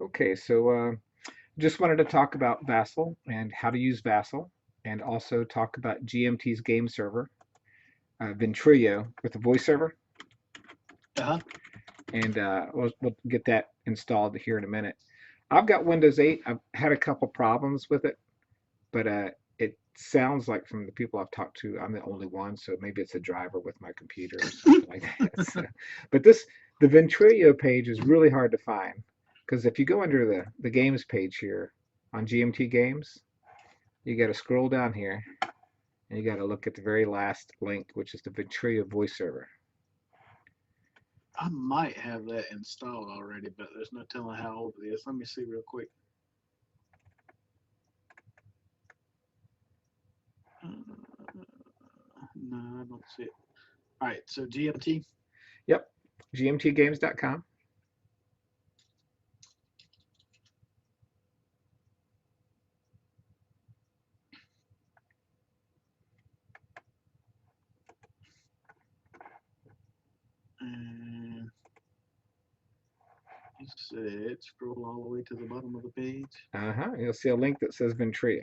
Okay, so just wanted to talk about Vassal and how to use Vassal, and also talk about GMT's game server, Ventrillo, with a voice server, Uh-huh. and we'll get that installed here in a minute. I've got Windows 8. I've had a couple problems with it, but it sounds like from the people I've talked to, I'm the only one, so maybe it's a driver with my computer or something like that. But the Ventrillo page is really hard to find because if you go under the games page here on GMT Games, you got to scroll down here and you got to look at the very last link, which is the Ventrillo voice server. I might have that installed already, but there's no telling how old it is. Let me see real quick. No, I don't see it. All right, so GMT. Yep, gmtgames.com. And you said scroll all the way to the bottom of the page. You'll see a link that says Ventrillo.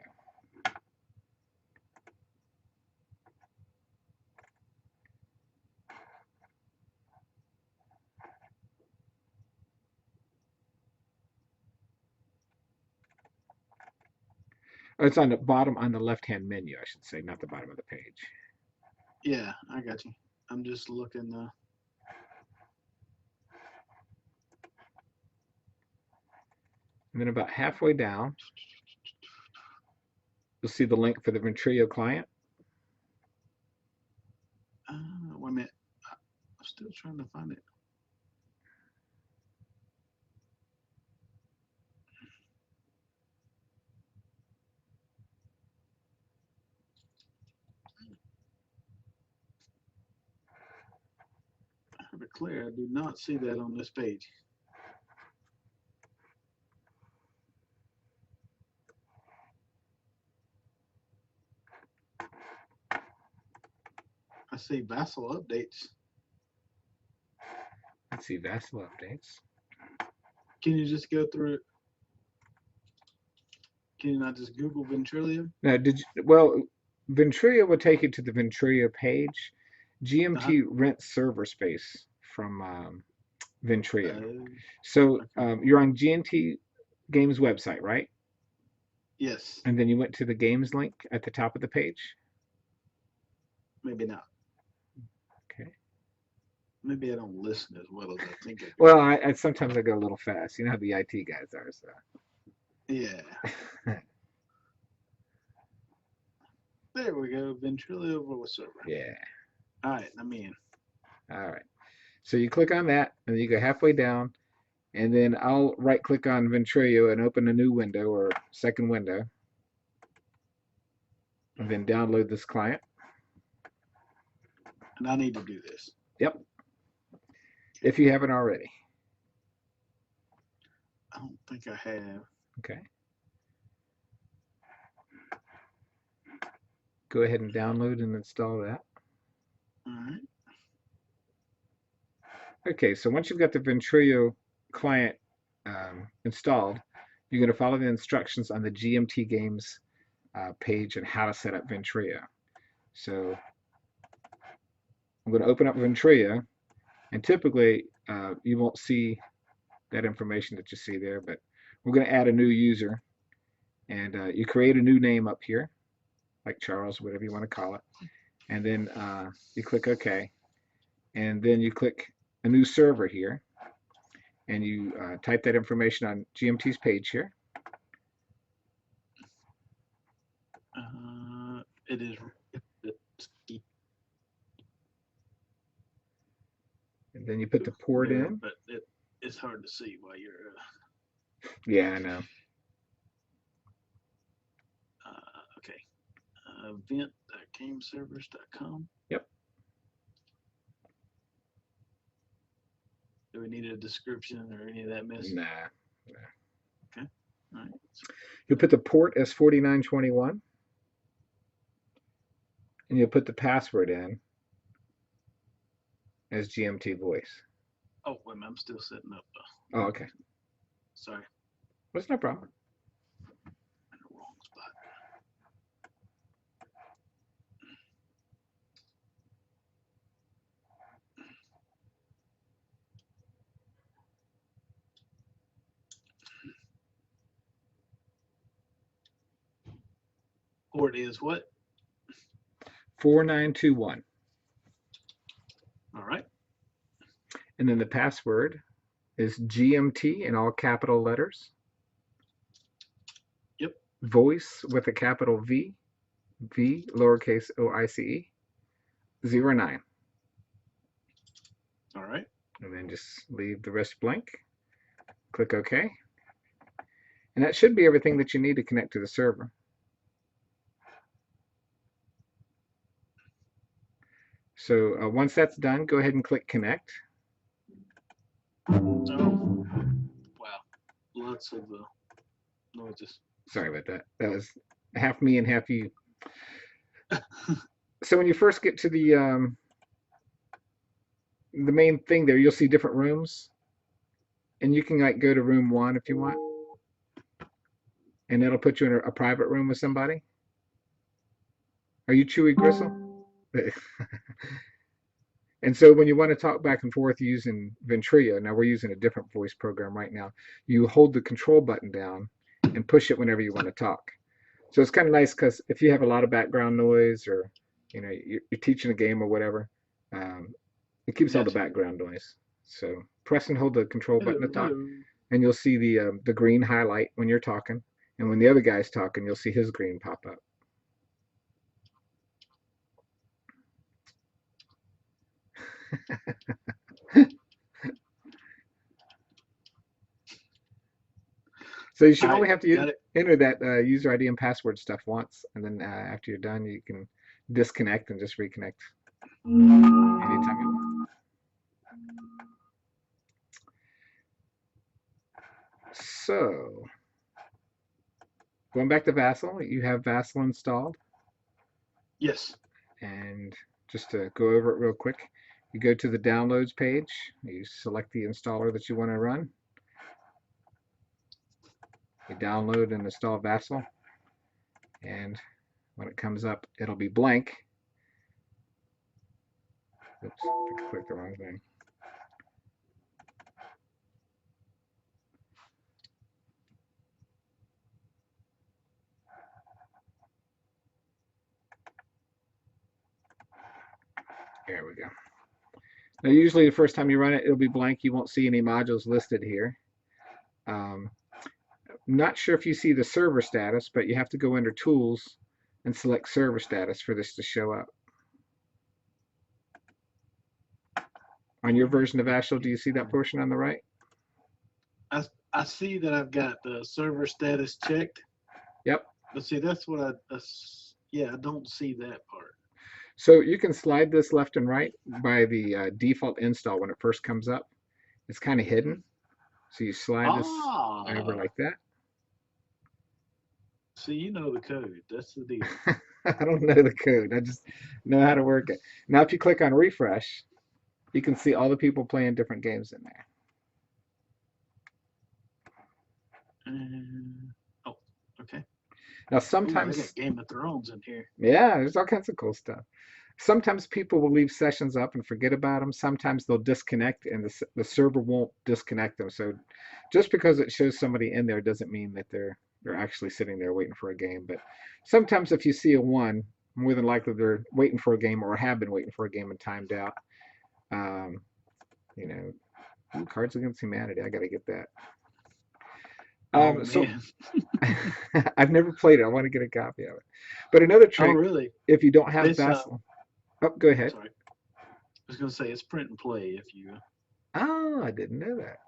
Oh, it's on the bottom, on the left-hand menu, I should say, not the bottom of the page. Yeah, I got you. I'm just looking. And then about halfway down, you'll see the link for the Ventrillo client. Wait a minute. I'm still trying to find it. But Claire, I do not see that on this page. I see vassal updates. Let's see, vassal updates. Can you just go through it? Can you not just Google Ventrillo? Now, well, Ventrillo will take you to the Ventrillo page. Uh-huh. GMT rents server space from Ventrillo. Uh, So okay. you're on GMT Games website, right? Yes, And then you went to the games link at the top of the page. maybe not. Okay. Maybe I don't listen as well as I think I do. Well, I sometimes I go a little fast. You know how the IT guys are, so. Yeah, there we go. Ventrillo voice server. Yeah. All right, I'm in. All right. So you click on that, and then you go halfway down, and then I'll right click on Ventrillo and open a new window or second window, and then download this client. And I need to do this. Yep, if you haven't already. I don't think I have. Okay. Go ahead and download and install that. All right. Okay, so once you've got the Ventrillo client installed, you're going to follow the instructions on the GMT Games page on how to set up Ventrillo. So I'm going to open up Ventrillo, and typically you won't see that information that you see there, but we're going to add a new user, and you create a new name up here, like Charles, whatever you want to call it, and then you click OK, and then you click a new server here, and you type that information on GMT's page here. It is. And then you put the port there, in. but it's hard to see while you're. Yeah, I know. Okay. Event.gameservers.com. Yep. Do we need a description or any of that mess? Nah. Okay. All right. You'll put the port as 4921, and you'll put the password in as GMT voice. Oh, wait a minute. I'm still setting up. Oh, okay. Sorry. That's no problem. In the wrong spot. Or it is what? 4921. All right. And then the password is GMT in all capital letters. Yep. Voice with a capital V, V lowercase OICE, 09. All right. And then just leave the rest blank. Click OK. And that should be everything that you need to connect to the server. So once that's done, go ahead and click connect. Oh, wow. Lots of noises. Sorry about that. That was half me and half you. So when you first get to the main thing there, you'll see different rooms. And you can like go to room 1 if you want. And it'll put you in a private room with somebody. Are you Chewy Gristle? And so when you want to talk back and forth using Ventrillo, now we're using a different voice program right now, you hold the control button down and push it whenever you want to talk. So it's kind of nice because if you have a lot of background noise or you're teaching a game or whatever, it keeps all the background noise. So press and hold the control button to talk, and you'll see the green highlight when you're talking, and when the other guy's talking, you'll see his green pop up. So you should only have to enter that user ID and password stuff once, and then after you're done, you can disconnect and just reconnect anytime you want. So going back to Vassal, you have Vassal installed. Yes. And just to go over it real quick, you go to the downloads page, you select the installer that you want to run. You download and install Vassal, and when it comes up, it'll be blank. Oops, I clicked the wrong thing. There we go. Now, usually the first time you run it, it'll be blank. You won't see any modules listed here. Not sure if you see the server status, but you have to go under Tools and select Server Status for this to show up. On your version of Vassal, do you see that portion on the right? I see that I've got the server status checked. Yep. But see, that's what I don't see that part. So you can slide this left and right by the default install when it first comes up. It's kind of hidden. So you slide this over like that. See, you know the code. That's the deal. I don't know the code. I just know how to work it. Now, if you click on refresh, you can see all the people playing different games in there. Oh, okay. Now, sometimes I got Game of Thrones in here. Yeah, there's all kinds of cool stuff. Sometimes people will leave sessions up and forget about them. Sometimes they'll disconnect and the server won't disconnect them. So just because it shows somebody in there doesn't mean that they're actually sitting there waiting for a game. But sometimes if you see a 1, more than likely they're waiting for a game or have been waiting for a game and timed out. Cards Against Humanity. I got to get that. So I've never played it. I want to get a copy of it. But another trick, if you don't have Vassal. Go ahead. Sorry. I was going to say it's print and play if you. Oh, I didn't know that.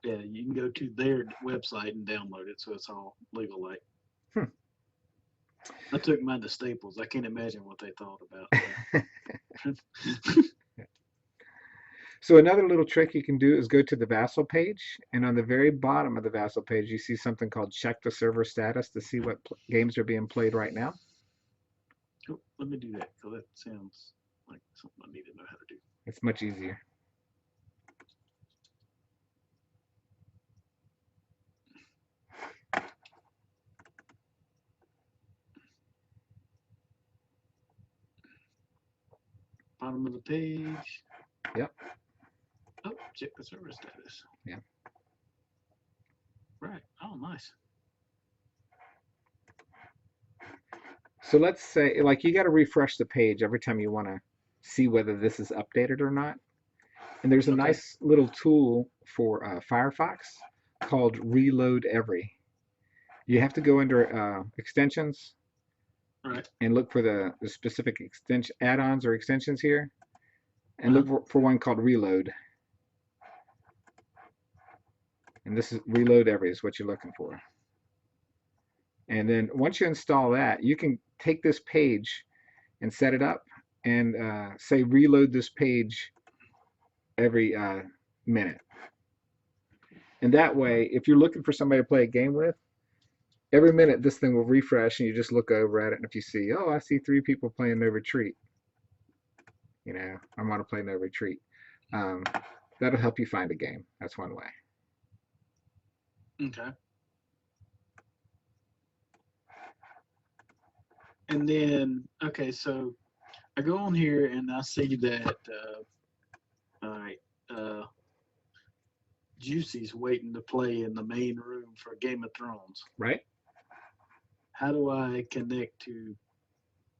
Yeah, you can go to their website and download it, so it's all legal like. I took mine to Staples. I can't imagine what they thought about that. So another little trick you can do is go to the Vassal page, and on the very bottom of the Vassal page, you see something called Check the Server Status to see what games are being played right now. Oh, let me do that, because that sounds like something I need to know how to do. It's much easier. Bottom of the page. Yep. Oh, check the server status. Yeah. Right. Oh, nice. So let's say, like, you got to refresh the page every time you want to see whether this is updated or not. And there's a Okay. nice little tool for Firefox called Reload Every. You have to go under extensions Right. and look for the specific extension add-ons or extensions here, and Uh-huh. look for one called Reload. And this is Reload Every is what you're looking for. And then once you install that, you can take this page and set it up and say reload this page every minute. And that way, if you're looking for somebody to play a game with, every minute this thing will refresh and you just look over at it. And if you see, oh, I see 3 people playing No Retreat, you know, I want to play No Retreat. That'll help you find a game. That's one way. Okay. And then, okay, so I go on here and I see that, all right, Juicy's waiting to play in the main room for Game of Thrones. Right? How do I connect to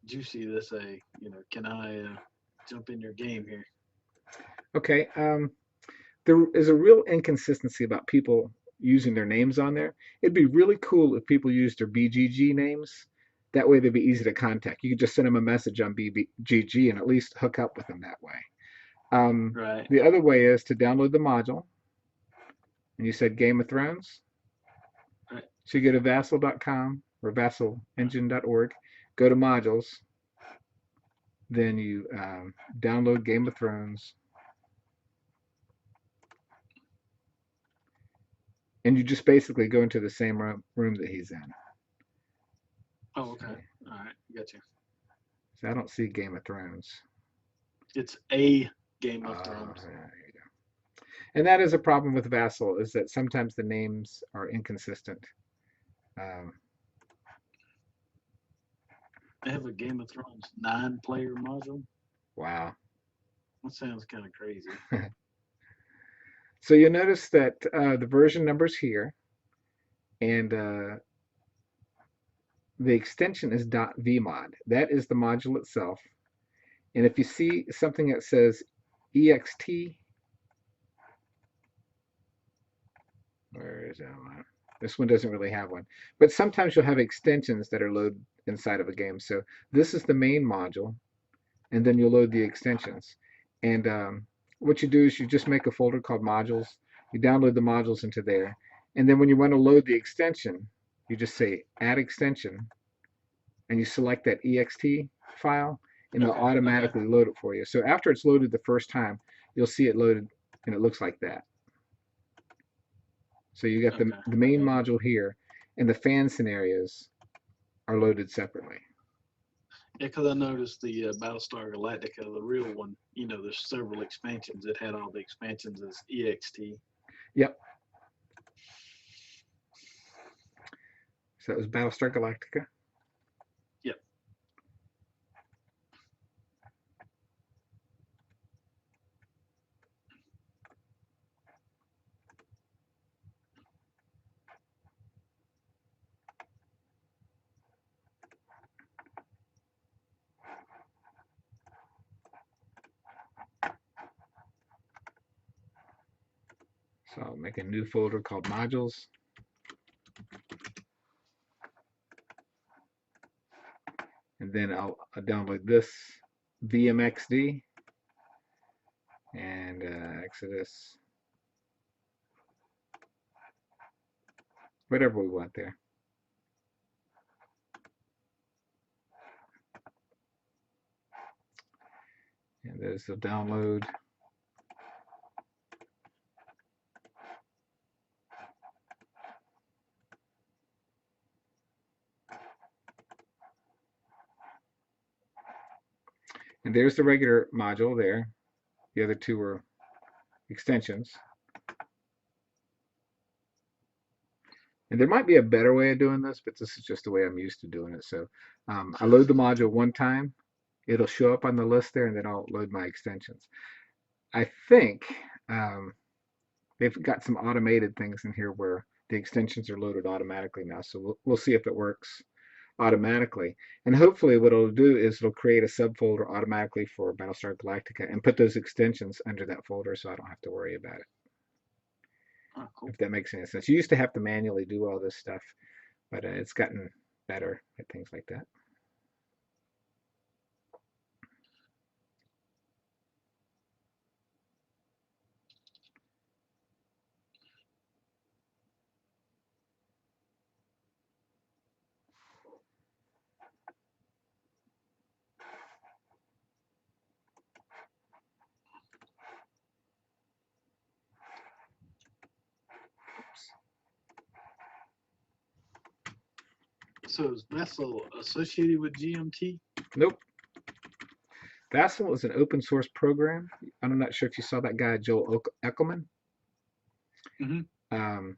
Juicy to say, can I jump in your game here? Okay. There is a real inconsistency about people using their names on there. It'd be really cool if people used their BGG names. That way they'd be easy to contact. You could just send them a message on BGG and at least hook up with them that way. Right. The other way is to download the module. And you said Game of Thrones. Right. So you go to vassal.com or vassalengine.org, go to modules, then you download Game of Thrones, and you just basically go into the same room that he's in. Oh, okay. All right. Got you. So I don't see Game of Thrones. It's a Game of Thrones. There you go. And that is a problem with Vassal, is that sometimes the names are inconsistent. They have a Game of Thrones 9-player module. Wow. That sounds kind of crazy. So you'll notice that the version number's here, and the extension is .vmod. That is the module itself. And if you see something that says ext, where is that one? This one doesn't really have one. But sometimes you'll have extensions that are loaded inside of a game. So this is the main module, and then you'll load the extensions. And what you do is you just make a folder called modules. You download the modules into there. And then when you want to load the extension, you just say add extension, and you select that ext file, and it'll automatically load it for you. So after it's loaded the first time, you'll see it loaded, and it looks like that. So you got the main module here, and the fan scenarios are loaded separately. Yeah, because I noticed the Battlestar Galactica, the real one, there's several expansions. It had all the expansions as EXT. Yep. So that was Battlestar Galactica. Yep. So I'll make a new folder called modules. And then I'll download this VMXD and Exodus, whatever we want there. And there's the download. And there's the regular module there. The other two are extensions. And there might be a better way of doing this, but this is just the way I'm used to doing it. So I load the module one time, it'll show up on the list there, and then I'll load my extensions. I think um, they've got some automated things in here where the extensions are loaded automatically now. So we'll see if it works automatically. And hopefully what it'll do is it'll create a subfolder automatically for Battlestar Galactica and put those extensions under that folder so I don't have to worry about it, Oh, cool. if that makes any sense. You used to have to manually do all this stuff, but it's gotten better at things like that. So is Vassal associated with GMT? Nope. Vassal is an open source program. I'm not sure if you saw that guy, Joel Eckelman. Mm-hmm. Um,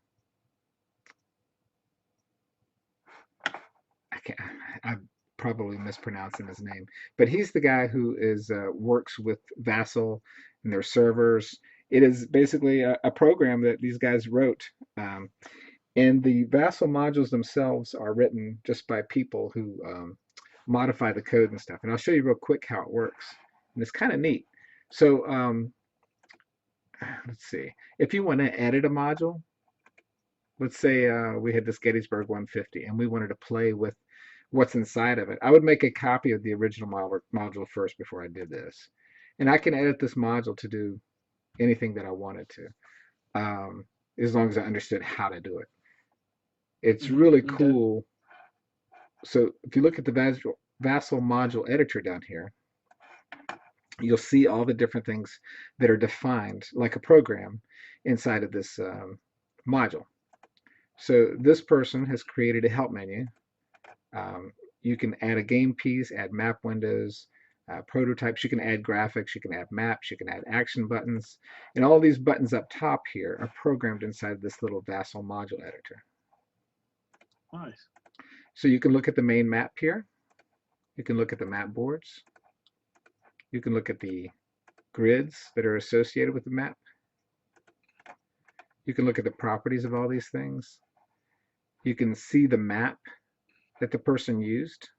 I'm probably mispronouncing his name, but he's the guy who is works with Vassal and their servers. It is basically a program that these guys wrote, um, and the Vassal modules themselves are written just by people who modify the code and stuff. And I'll show you real quick how it works, and it's kind of neat. So let's see. If you want to edit a module, let's say we had this Gettysburg 150 and we wanted to play with what's inside of it. I would make a copy of the original module first before I did this. And I can edit this module to do anything that I wanted to, as long as I understood how to do it. It's really Mm-hmm. Okay. cool. So if you look at the Vassal module editor down here, you'll see all the different things that are defined like a program inside of this module. So this person has created a help menu. You can add a game piece, add map windows, prototypes. You can add graphics, you can add maps, you can add action buttons. And all these buttons up top here are programmed inside this little Vassal module editor. Nice. So you can look at the main map here. You can look at the map boards. You can look at the grids that are associated with the map. You can look at the properties of all these things. You can see the map that the person used.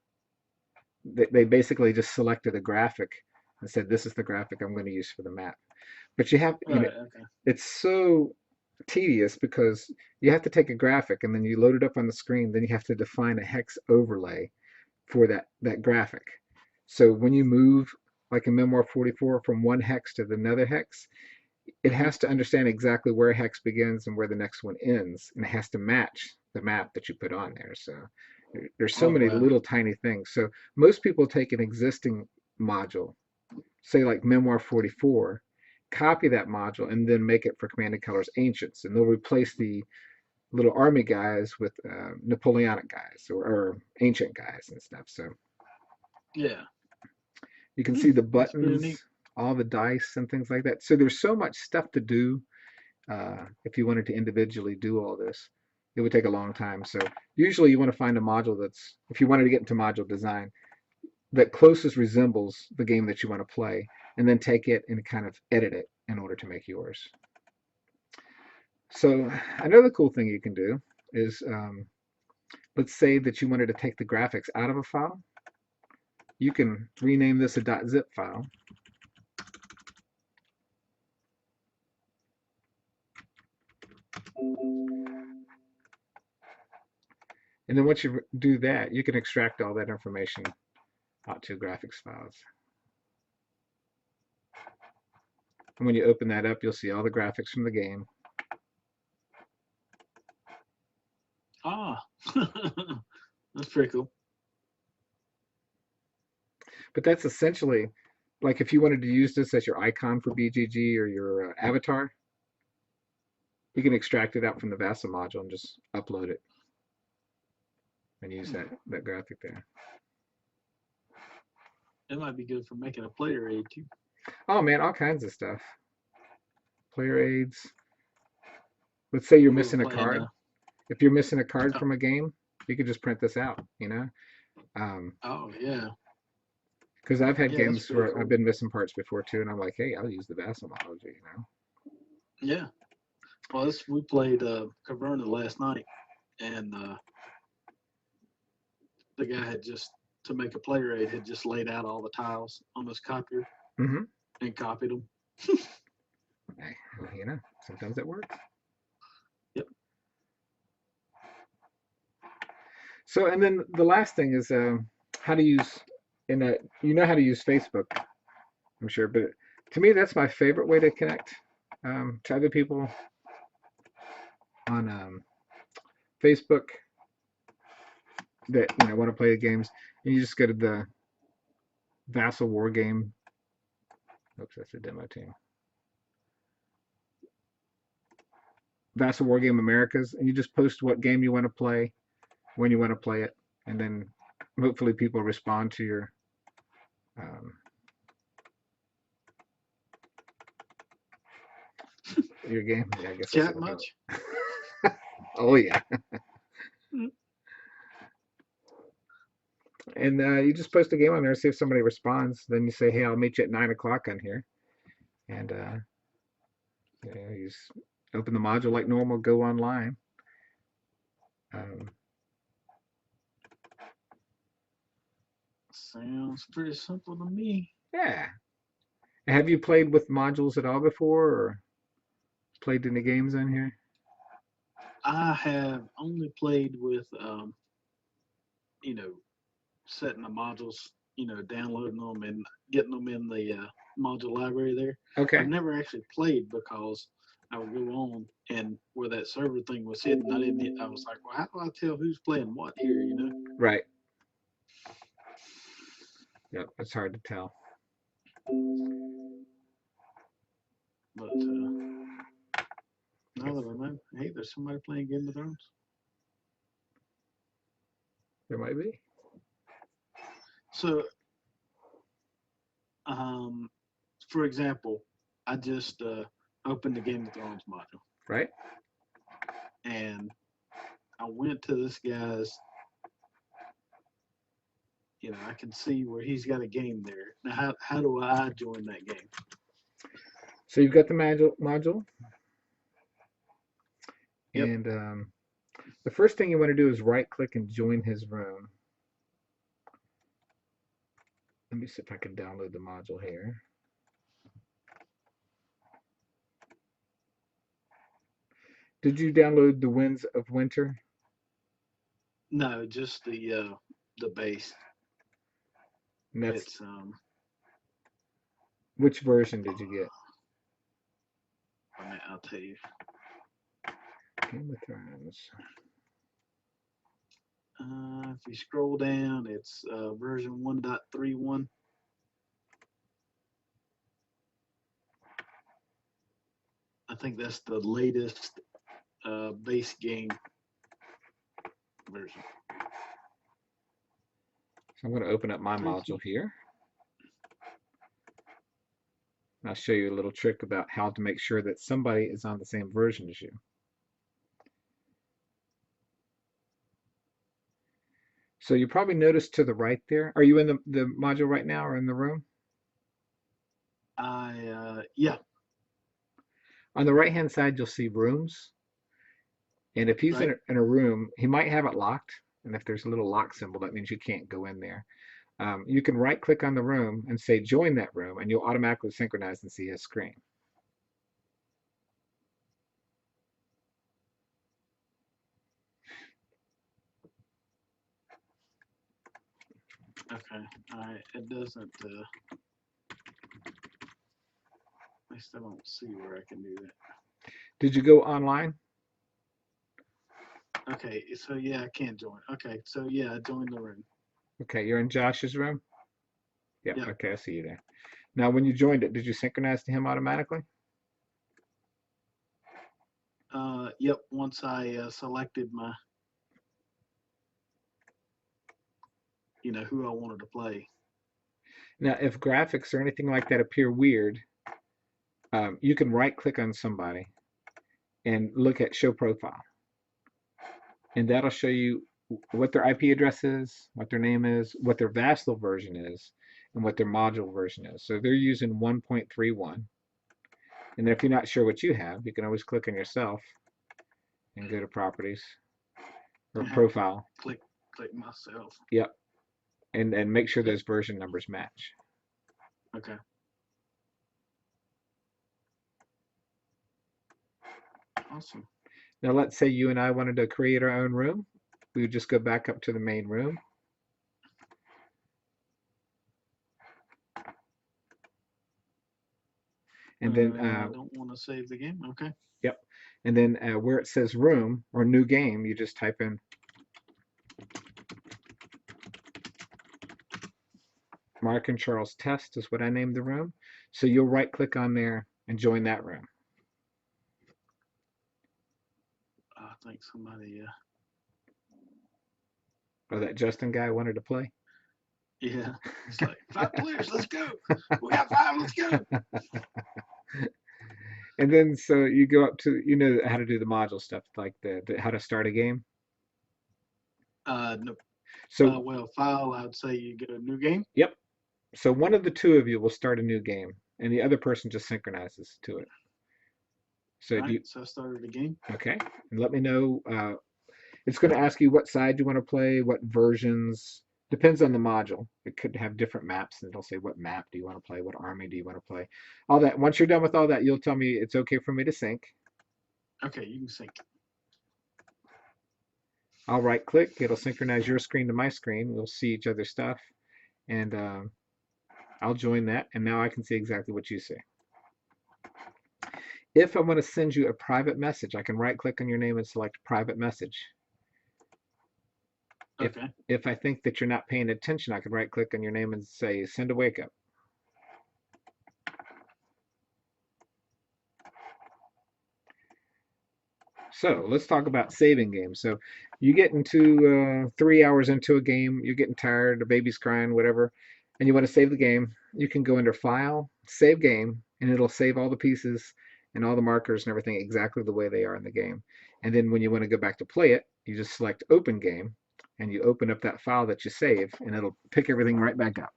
They basically just selected a graphic and said, this is the graphic I'm going to use for the map. But you have, Right. Okay. it's so tedious because you have to take a graphic and then you load it up on the screen. Then you have to define a hex overlay for that graphic. So when you move, like in Memoir 44, from one hex to another hex, it Mm-hmm. has to understand exactly where a hex begins and where the next one ends, and it has to match the map that you put on there. So there's so Oh many wow. little tiny things. So most people take an existing module, say like Memoir 44, copy that module, and then make it for Command and Colors Ancients, and they'll replace the little army guys with Napoleonic guys or ancient guys and stuff. So Yeah. you can see the That's pretty neat. buttons, all the dice and things like that. So there's so much stuff to do. If you wanted to individually do all this, it would take a long time. So usually you want to find a module that's, if you wanted to get into module design, that closest resembles the game that you want to play, and then take it and kind of edit it in order to make yours. So another cool thing you can do is, let's say that you wanted to take the graphics out of a file. You can rename this a .zip file. And then once you do that, you can extract all that information out to graphics files. And when you open that up, you'll see all the graphics from the game. Ah. That's pretty cool. But that's essentially, like if you wanted to use this as your icon for BGG or your avatar, you can extract it out from the Vassal module and just upload it and use that graphic there. It might be good for making a player aid too. Oh man, all kinds of stuff. Player aids. Let's say you're We were missing a playing. card. If you're missing a card Oh, from a game, you could just print this out, you know? Um, oh yeah. Because I've had Yeah, that's games pretty where I've cool. been missing parts before too, and I'm like, hey, I'll use the vassal mythology. Yeah. Well, we played Caverna last night, and the guy had just to make a player aid had just laid out all the tiles on his copier Mm-hmm. and copied them. Hey, sometimes it works. Yep. So, and then the last thing is how to use you know how to use Facebook, I'm sure, but to me, that's my favorite way to connect to other people on Facebook that want to play the games. And you just go to the Vassal War Game. Oops, that's a demo team. Vassal War Game Americas, and you just post what game you want to play, when you want to play it, and then hopefully people respond to um, your game. Yeah, I guess that's Chat what I much? Oh yeah, Mm. and you just post a game on there, see if somebody responds. Then you say, "Hey, I'll meet you at 9 o'clock on here," and you just open the module like normal, go online. Um, Sounds pretty simple to me. yeah. Have you played with modules at all before, or played any games on here? I have only played with, you know, setting the modules, downloading them and getting them in the module library there. I've Okay. never actually played because I would go on and where that server thing was hidden, I didn't. I was like, well, how do I tell who's playing what here? Right. Yep. It's hard to tell. But now that I know, hey, there's somebody playing Game of Thrones. There might be. So, for example, I just opened the Game of Thrones module Right. and I went to this guy's. I can see where he's got a game there. Now, how do I join that game? So you've got the module, Yep. and the first thing you want to do is right click and join his room. Let me see if I can download the module here. Did you download the Winds of Winter? No, just the base. And that's It's which version did you get? I'll tell you. Game of Thrones. If you scroll down, it's version 1.31. I think that's the latest base game version. So I'm going to open up my Pretty module cool. here. And I'll show you a little trick about how to make sure that somebody is on the same version as you. So you probably noticed to the right there. Are you in the module right now or in the room? Yeah, On the right hand side, you'll see rooms. And if he's right. in a room, he might have it locked. And if there's a little lock symbol, that means you can't go in there. You can right click on the room and say join that room, and you'll automatically synchronize and see his screen. Okay. All right. It doesn't. I still don't see where I can do that. Did you go online? Okay. So yeah, I can't join. Okay. So yeah, I joined the room. Okay, you're in Josh's room? Yeah, Yep. okay, I see you there. Now, when you joined it, did you synchronize to him automatically? Yep. Once I selected my, who I wanted to play. Now, if graphics or anything like that appear weird, you can right click on somebody and look at show profile. And that'll show you what their IP address is, what their name is, what their vassal version is, and what their module version is. So they're using 1.31. And then if you're not sure what you have, you can always click on yourself and go to properties or profile. Click myself. Yep. And make sure those version numbers match. Okay. Awesome. Now let's say you and I wanted to create our own room. We would just go back up to the main room. And then I don't want to save the game. Okay. Yep. And then where it says room or new game, you just type in Mark and Charles Test is what I named the room. So you'll right click on there and join that room. I think somebody, Oh, that Justin guy wanted to play? yeah. It's like 5 players, let's go. We got 5, let's go. And then so you go up to, you know how to do the module stuff, like the how to start a game. No. So Well, file, I'd say you go new game. yep. So one of the two of you will start a new game, and the other person just synchronizes to it. So All right, so I started a game. Okay, and let me know. It's going to ask you what side you want to play, what versions. Depends on the module. It could have different maps, and it'll say what map do you want to play, what army do you want to play. All that. Once you're done with all that, you'll tell me it's okay for me to sync. Okay, you can sync. I'll right click. It'll synchronize your screen to my screen. We'll see each other's stuff, and I'll join that, and now I can see exactly what you see. If I want to send you a private message, I can right click on your name and select private message. Okay. If I think that you're not paying attention, I can right click on your name and say send a wake up. So let's talk about saving games. So you get into 3 hours into a game, you're getting tired, the baby's crying, whatever, and you want to save the game. You can go under File, Save Game, and it'll save all the pieces and all the markers and everything exactly the way they are in the game. And then when you want to go back to play it, you just select Open Game, and you open up that file that you save, and it'll pick everything right back up.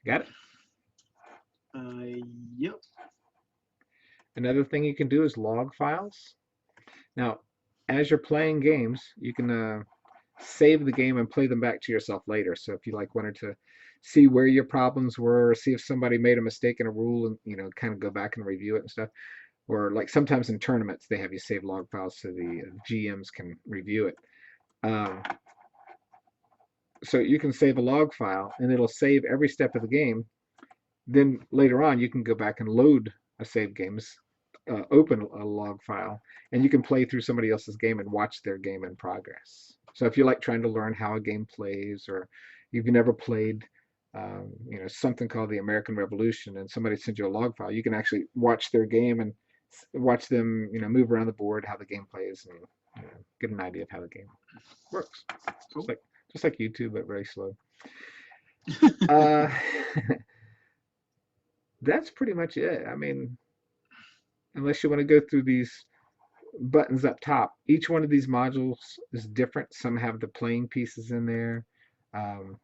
Got it? Yep. Another thing you can do is log files. Now, as you're playing games, you can save the game and play them back to yourself later. So if you like wanted to see where your problems were, see if somebody made a mistake in a rule, and kind of go back and review it and stuff. Or like sometimes in tournaments they have you save log files so the GMs can review it. So you can save a log file and it'll save every step of the game. Then later on you can go back and load a save games, open a log file, and you can play through somebody else's game and watch their game in progress. So if you like trying to learn how a game plays, or you've never played something called the American Revolution, and somebody sends you a log file, you can actually watch their game and watch them move around the board, how the game plays, and get an idea of how the game works. Cool. Just like YouTube, but very slow. That's pretty much it. I mean, unless you want to go through these buttons up top, each one of these modules is different. Some have the playing pieces in there. Um,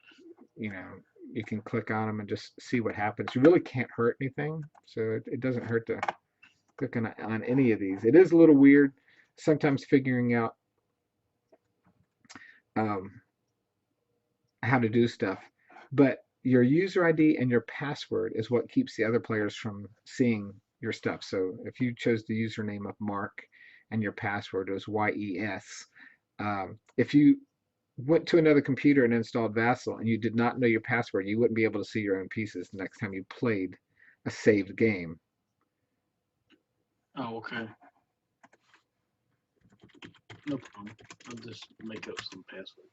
you can click on them and just see what happens. You really can't hurt anything, so it doesn't hurt to click on any of these. It is a little weird sometimes figuring out how to do stuff, but your user ID and your password is what keeps the other players from seeing your stuff. So if you chose the username of Mark and your password was YES, if you went to another computer and installed Vassal and you did not know your password, you wouldn't be able to see your own pieces the next time you played a saved game. Oh, okay. No problem. I'll just make up some password.